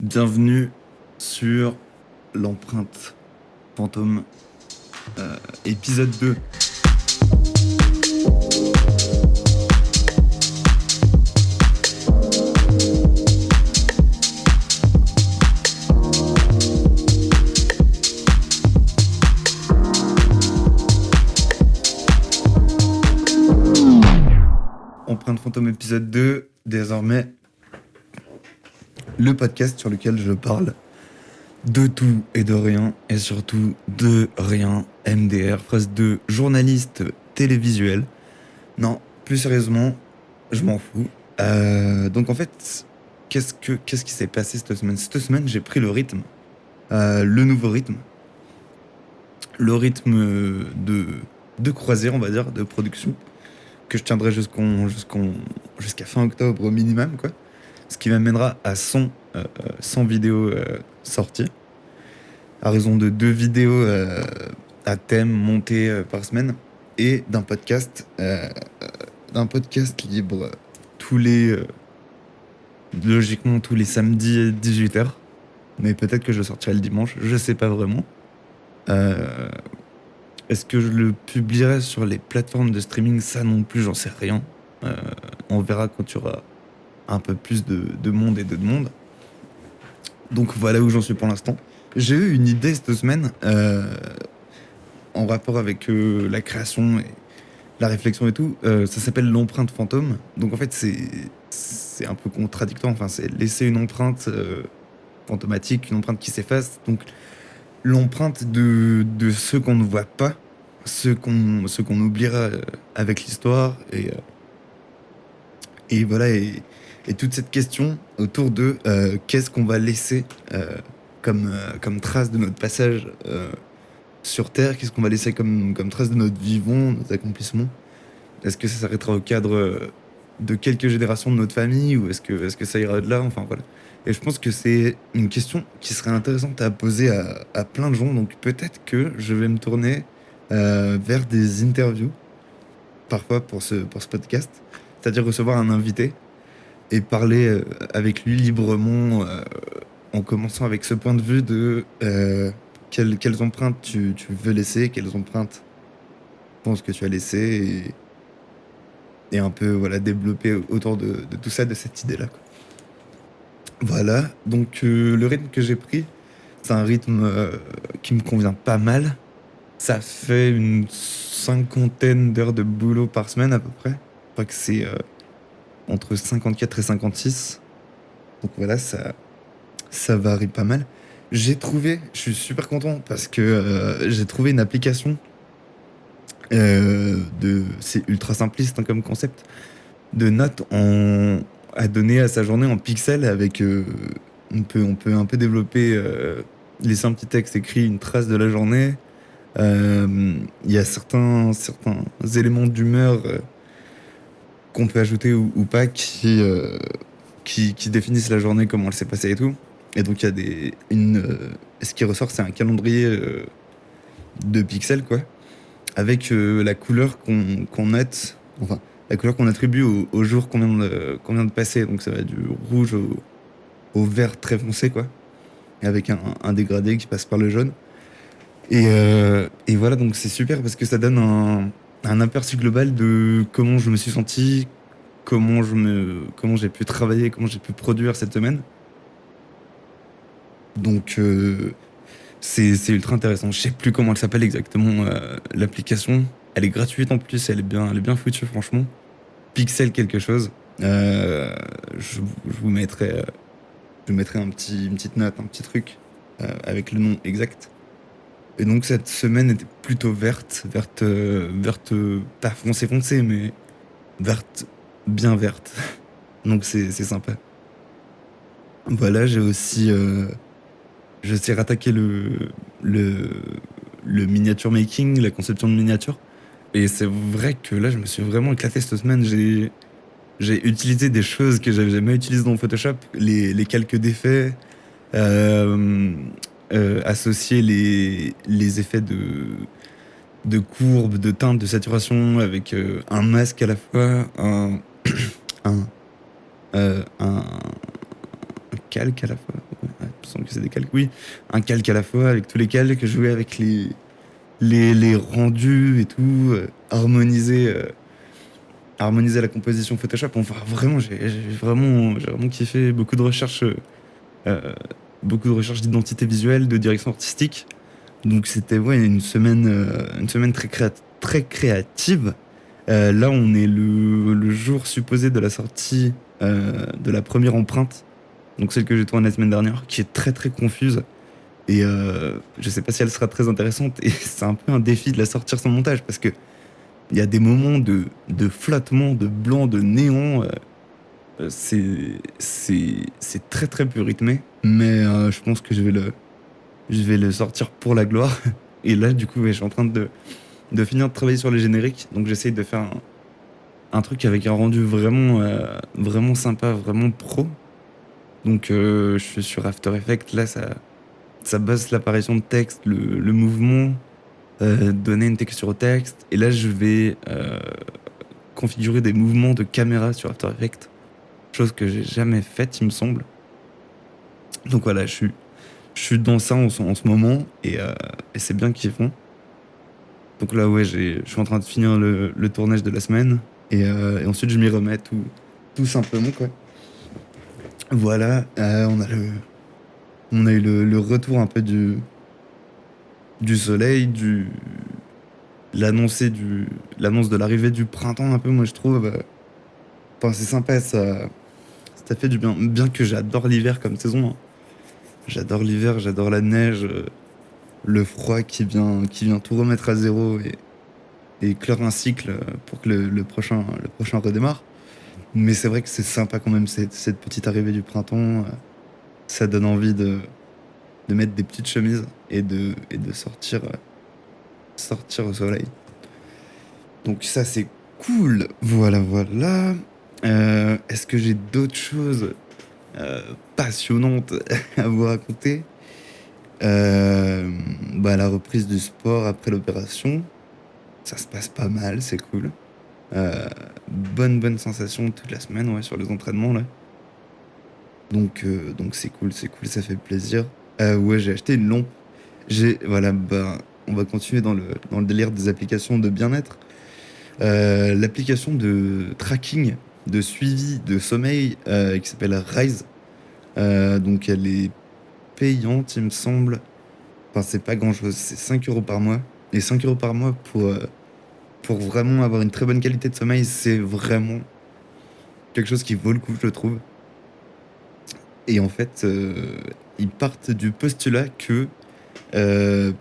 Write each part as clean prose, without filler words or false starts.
Bienvenue sur l'empreinte fantôme, épisode 2. Empreinte fantôme épisode 2, désormais le podcast sur lequel je parle de tout et de rien, et surtout de rien, MDR, phrase de journaliste télévisuel. Non, plus sérieusement, je m'en fous. Donc en fait, qu'est-ce qui s'est passé cette semaine? Cette semaine, j'ai pris le rythme, le nouveau rythme, le rythme de croisière, on va dire, de production, que je tiendrai jusqu'à fin octobre au minimum, quoi. Ce qui m'amènera à 100 vidéos sorties, à raison de 2 vidéos à thème montées par semaine, et d'un podcast libre logiquement tous les samedis 18h. Mais peut-être que je le sortirai le dimanche, je sais pas vraiment. Est-ce que je le publierai sur les plateformes de streaming? Ça non plus, j'en sais rien. On verra quand il y aura un peu plus de monde et de demande. Donc voilà où j'en suis pour l'instant. J'ai eu une idée cette semaine en rapport avec la création et la réflexion et tout. Ça s'appelle l'empreinte fantôme. Donc en fait c'est un peu contradictoire. Enfin, c'est laisser une empreinte fantomatique, une empreinte qui s'efface. Donc l'empreinte de ceux qu'on ne voit pas, ceux qu'on oubliera avec l'histoire, et voilà, et toute cette question autour de qu'est-ce qu'on va laisser comme trace de notre passage sur Terre, qu'est-ce qu'on va laisser comme trace de notre vivant, nos accomplissements. Est-ce que ça s'arrêtera au cadre de quelques générations de notre famille, ou est-ce que ça ira au-delà? Enfin voilà. Et je pense que c'est une question qui serait intéressante à poser à plein de gens, donc peut-être que je vais me tourner vers des interviews, parfois pour ce podcast, c'est-à-dire recevoir un invité et parler avec lui librement, en commençant avec ce point de vue de quelles empreintes tu veux laisser, quelles empreintes tu penses que tu as laissées, et un peu voilà, développer autour de tout ça, de cette idée-là, quoi. Voilà, donc le rythme que j'ai pris, c'est un rythme qui me convient pas mal. Ça fait une 50aine d'heures de boulot par semaine à peu près. Je crois que c'est entre 54 et 56. Donc voilà, ça varie pas mal. Je suis super content parce que j'ai trouvé une application c'est ultra simpliste, hein, comme concept, de notes à donner à sa journée en pixels avec, on peut un peu développer, laisser un petit texte écrit, une trace de la journée. Il y a certains éléments d'humeur qu'on peut ajouter ou pas qui définissent la journée, comment elle s'est passée et tout. Et donc il y a ce qui ressort, c'est un calendrier de pixels, quoi, avec la couleur qu'on note, enfin la couleur qu'on attribue au jour qu'on vient de passer. Donc ça va du rouge au vert très foncé, quoi, avec un dégradé qui passe par le jaune. Et voilà, donc c'est super parce que ça donne un aperçu global de comment je me suis senti, comment j'ai pu travailler, comment j'ai pu produire cette semaine. Donc c'est ultra intéressant. Je sais plus comment elle s'appelle exactement, l'application. Elle est gratuite en plus, elle est bien foutue, franchement. Pixel quelque chose. Je vous mettrai une petite note, un petit truc avec le nom exact. Et donc cette semaine était plutôt verte, pas foncé, mais verte, bien verte. Donc c'est sympa. Voilà, j'ai aussi rattaqué le, le miniature making, la conception de miniatures. Et c'est vrai que là, je me suis vraiment éclaté cette semaine. J'ai utilisé des choses que j'avais jamais utilisées dans Photoshop, les calques d'effets, euh, associer les effets de courbes, de teintes, de saturation avec un masque à la fois, un, un calque à la fois. Ouais, me semble que c'est des calques, oui. Un calque à la fois avec tous les calques, jouer avec les rendus et tout, harmoniser la composition Photoshop. Enfin, vraiment, j'ai vraiment kiffé euh, beaucoup de recherches d'identité visuelle, de direction artistique. Donc c'était ouais, une semaine très créative. Là, on est le jour supposé de la sortie de la première empreinte, donc celle que j'ai tournée la semaine dernière, qui est très confuse. Et je sais pas si elle sera très intéressante. Et c'est un peu un défi de la sortir sans montage, parce que il y a des moments de flottement, de blanc, de néon. C'est très peu rythmé. Mais je pense que je vais le sortir pour la gloire. Et là, du coup, ouais, je suis en train de finir de travailler sur les génériques. Donc j'essaye de faire un truc avec un rendu vraiment sympa, vraiment pro. Donc je suis sur After Effects. Là, ça bosse l'apparition de texte, le mouvement, donner une texture au texte. Et là, je vais configurer des mouvements de caméra sur After Effects. Chose que j'ai jamais faite, il me semble. Donc voilà, je suis dans ça en ce moment. Et c'est bien kiffant. Donc là, ouais, je suis en train de finir le tournage de la semaine. Et ensuite, je m'y remets tout simplement, quoi. Voilà, on a eu le retour un peu du soleil, l'annonce de l'arrivée du printemps, un peu, moi, je trouve. Enfin, c'est sympa, ça fait du bien. Bien que j'adore l'hiver comme saison, hein. J'adore l'hiver, j'adore la neige, le froid qui vient tout remettre à zéro et clore un cycle pour que le prochain redémarre. Mais c'est vrai que c'est sympa quand même, cette petite arrivée du printemps. Ça donne envie de mettre des petites chemises et de sortir au soleil. Donc ça, c'est cool. Voilà. Est-ce que j'ai d'autres choses passionnantes à vous raconter? La reprise du sport après l'opération, ça se passe pas mal, c'est cool. Bonne sensation toute la semaine, ouais, sur les entraînements là. Donc c'est cool, ça fait plaisir. Ouais, j'ai acheté une lampe. Voilà, on va continuer dans le délire des applications de bien-être. L'application de tracking, de suivi de sommeil qui s'appelle Rise. Donc elle est payante, il me semble. Enfin, c'est pas grand-chose, c'est 5 € par mois. Et 5 € par mois pour vraiment avoir une très bonne qualité de sommeil, c'est vraiment quelque chose qui vaut le coup, je trouve. Et en fait, ils partent du postulat que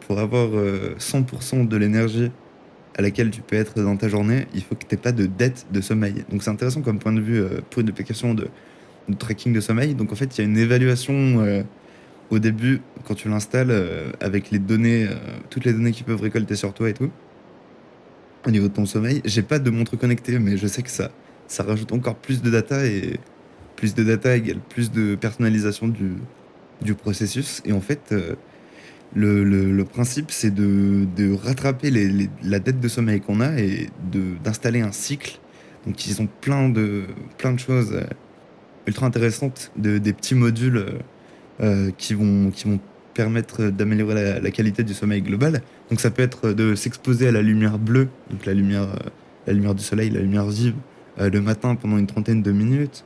pour avoir 100% de l'énergie à laquelle tu peux être dans ta journée, il faut que tu n'aies pas de dette de sommeil. Donc c'est intéressant comme point de vue pour une application de tracking de sommeil. Donc en fait, il y a une évaluation au début quand tu l'installes avec les données, toutes les données qu'ils peuvent récolter sur toi et tout, au niveau de ton sommeil. J'ai pas de montre connectée, mais je sais que ça rajoute encore plus de data et plus de data égale plus de personnalisation du processus. Et en fait, le principe, c'est de rattraper la dette de sommeil qu'on a et d'installer un cycle. Donc, ils ont plein de choses ultra intéressantes, des petits modules qui vont permettre d'améliorer la qualité du sommeil global. Donc, ça peut être de s'exposer à la lumière bleue, donc la lumière du soleil, la lumière vive, le matin pendant une trentaine de minutes.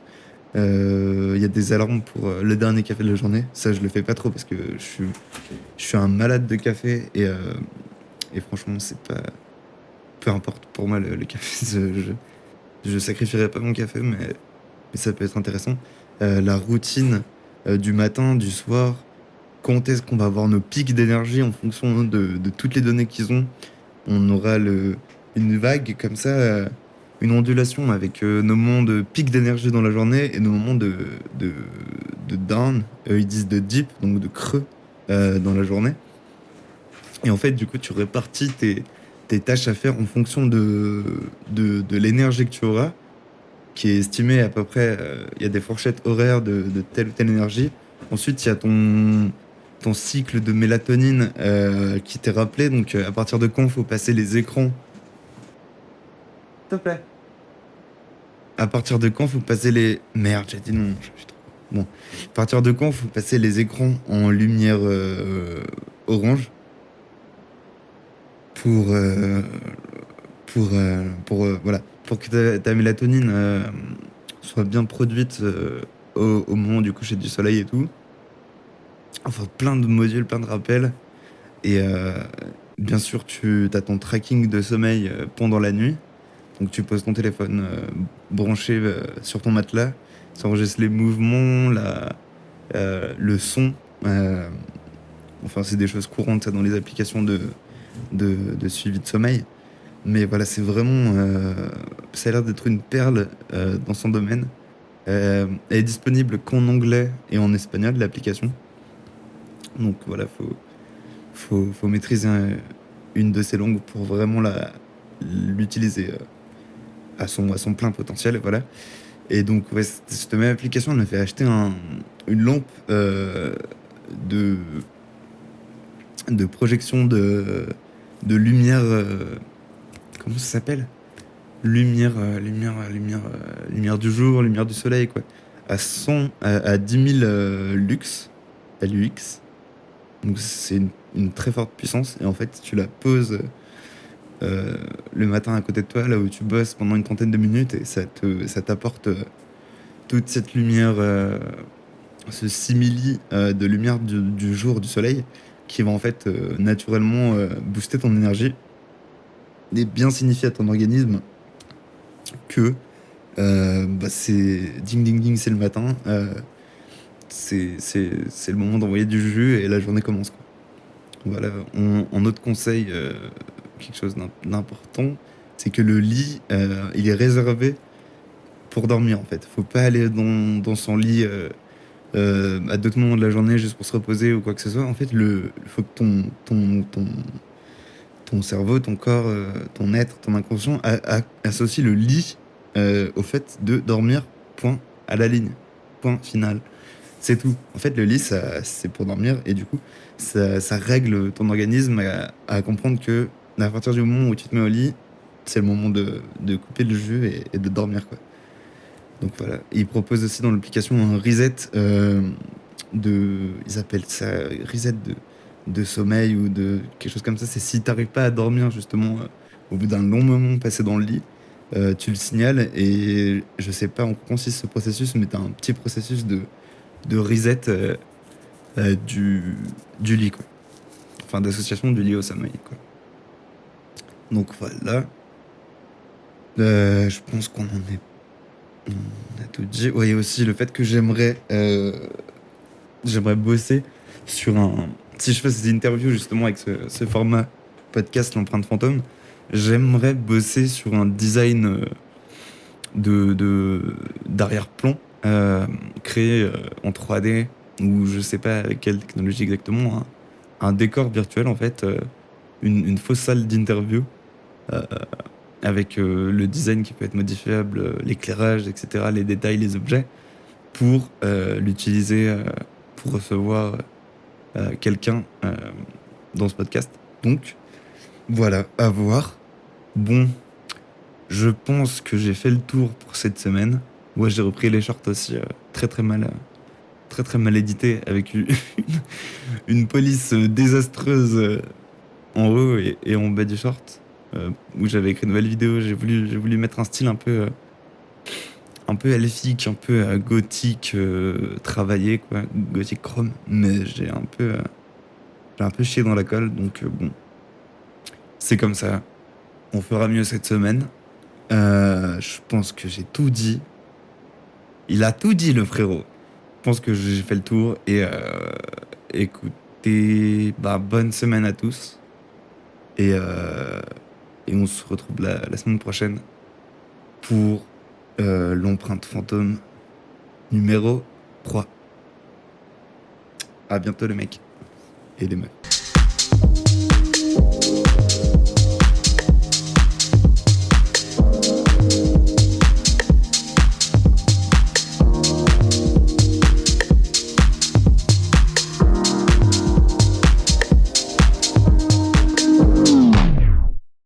Il y a des alarmes pour le dernier café de la journée. Ça, je le fais pas trop parce que je suis un malade de café et franchement, c'est pas. Peu importe pour moi le café. Je sacrifierai pas mon café, mais ça peut être intéressant. La routine du matin, du soir, quand est-ce qu'on va avoir nos pics d'énergie en fonction de toutes les données qu'ils ont. On aura une vague comme ça, une ondulation avec nos moments de pic d'énergie dans la journée et nos moments de, de down, ils disent de deep, donc de creux dans la journée. Et en fait, du coup, tu répartis tes tâches à faire en fonction de l'énergie que tu auras, qui est estimée à peu près, il y a des fourchettes horaires de telle ou telle énergie. Ensuite, il y a ton cycle de mélatonine qui t'est rappelé. Donc, à partir de quand il faut passer les écrans. S'il te plaît. À partir de quand faut passer les. Merde, j'ai dit non. Bon, à partir de quand faut passer les écrans en lumière orange pour, voilà, pour que ta mélatonine soit bien produite au moment du coucher du soleil et tout. Enfin, plein de modules, plein de rappels. Et bien sûr, tu as ton tracking de sommeil pendant la nuit. Donc tu poses ton téléphone branché sur ton matelas, ça enregistre les mouvements, le son. euh, enfin, c'est des choses courantes ça, dans les applications de suivi de sommeil. Mais voilà, c'est vraiment... ça a l'air d'être une perle dans son domaine. Elle est disponible qu'en anglais et en espagnol, l'application. Donc voilà, faut maîtriser une de ces langues pour vraiment l'utiliser à son plein potentiel. Voilà. Et donc, ouais, cette même application, elle m'a fait acheter une lampe de, de projection de lumière. Comment ça s'appelle? Lumière du jour, lumière du soleil, quoi. À 10 000 lux, LUX. Donc, c'est une très forte puissance. Et en fait, tu la poses le matin à côté de toi, là où tu bosses pendant une trentaine de minutes, et ça t'apporte toute cette lumière, ce simili de lumière du jour, du soleil, qui va en fait naturellement booster ton énergie et bien signifier à ton organisme que bah, c'est ding ding ding, c'est le matin, c'est le moment d'envoyer du jus et la journée commence, quoi. Voilà, en autre conseil, quelque chose d'important, c'est que le lit, il est réservé pour dormir en fait. Faut pas aller dans son lit à d'autres moments de la journée juste pour se reposer ou quoi que ce soit. En fait, faut que ton cerveau, ton corps, ton être, ton inconscient associe le lit au fait de dormir, point, à la ligne, point final. C'est tout. En fait, le lit, c'est pour dormir et du coup, ça règle ton organisme à comprendre que à partir du moment où tu te mets au lit, c'est le moment de couper le jus et de dormir, quoi. Donc voilà. Et ils proposent aussi dans l'application un reset ils appellent ça reset de sommeil ou de quelque chose comme ça. C'est si t'arrives pas à dormir justement au bout d'un long moment passé dans le lit, tu le signales et je sais pas en quoi consiste ce processus, mais t'as un petit processus de reset euh, du, du lit, quoi. Enfin, d'association du lit au sommeil, quoi. Donc voilà. Je pense on a tout dit. Oui, et aussi le fait que j'aimerais bosser sur un. Si je fais ces interviews justement avec ce format podcast, l'empreinte fantôme, j'aimerais bosser sur un design d'arrière-plan créé en 3D ou je sais pas avec quelle technologie exactement, un décor virtuel en fait, une fausse salle d'interview euh, avec le design qui peut être modifiable, l'éclairage, etc., les détails, les objets, pour l'utiliser pour recevoir quelqu'un dans ce podcast. Donc, voilà, à voir. Bon, je pense que j'ai fait le tour pour cette semaine. Ouais, j'ai repris les shorts aussi très très mal édité avec une police désastreuse en haut et en bas du short. Où j'avais écrit une nouvelle vidéo. J'ai voulu mettre un style un peu elfique, un peu gothique, travaillé, quoi, gothique chrome. Mais j'ai un peu chié dans la colle, donc bon, c'est comme ça. On fera mieux cette semaine. Je pense que j'ai tout dit. Il a tout dit, le frérot. Je pense que j'ai fait le tour et écoutez, bah, bonne semaine à tous et, euh, et on se retrouve la semaine prochaine pour l'empreinte fantôme numéro 3. À bientôt les mecs et les meufs.